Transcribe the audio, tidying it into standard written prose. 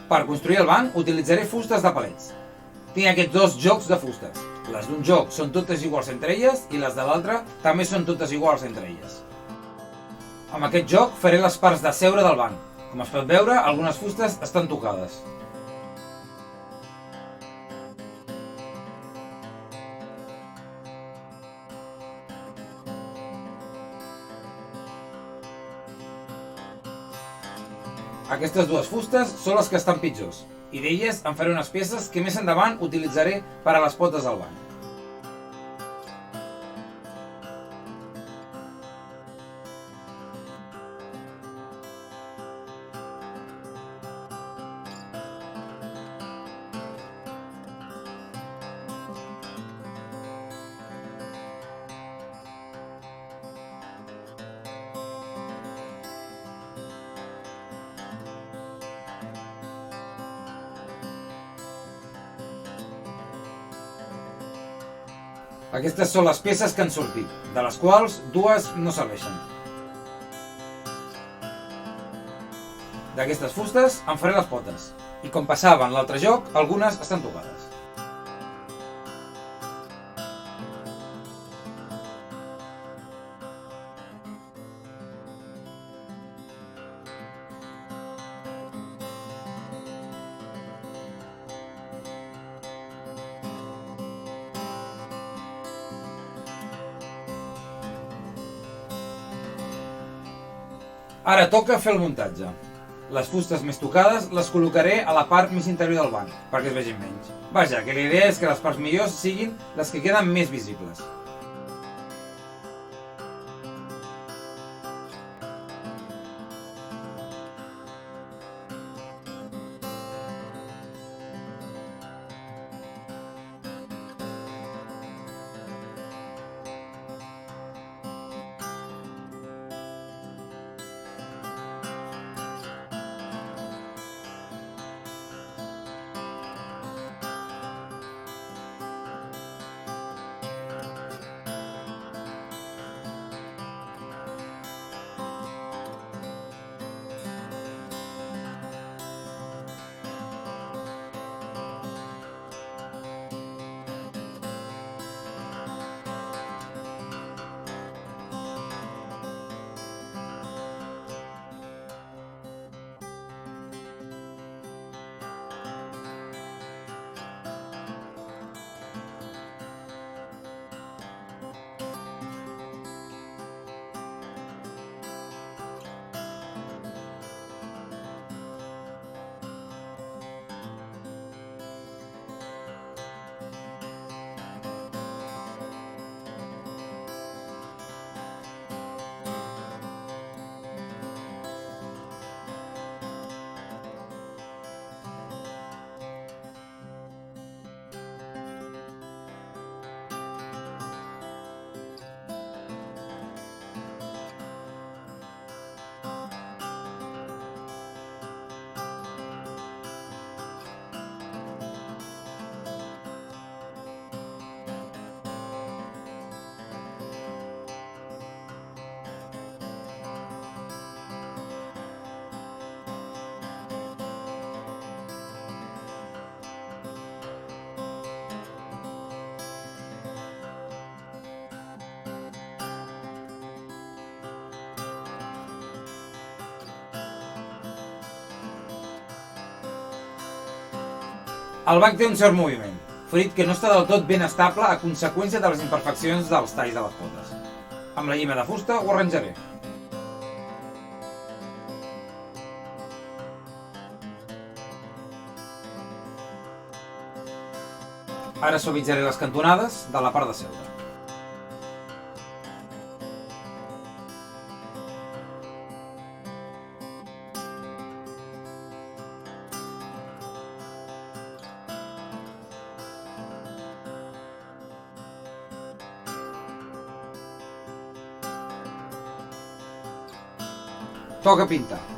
Per construir el banc utilitzaré fustes de palets. Tinc aquests dos jocs de fustes. Les d'un joc són totes iguals entre elles i les de l'altre també són totes iguals entre elles. Amb aquest joc faré les parts de seure del banc. Com es pot veure, algunes fustes estan tocades. Aquestes dues fustes són les que estan pitjors, i d'elles en faré unes peces que més endavant utilitzaré per a les potes del banc. Aquestes són les peces que han sortit, de les quals dues no serveixen. D'aquestes fustes en faré les potes, i com passava en l'altre joc, algunes estan tocades. Ara toca fer el muntatge. Les fustes més tocades les col·locaré a la part més interior del banc, perquè es vegin menys. Vaja, que la idea és que les parts millors siguin les que queden més visibles. El banc té un cert moviment, fruit que no està del tot ben estable a conseqüència de les imperfeccions dels talls de les potes. Amb la llima de fusta ho arranjaré. Ara suavitzaré les cantonades de la part de seure. Toca pintar.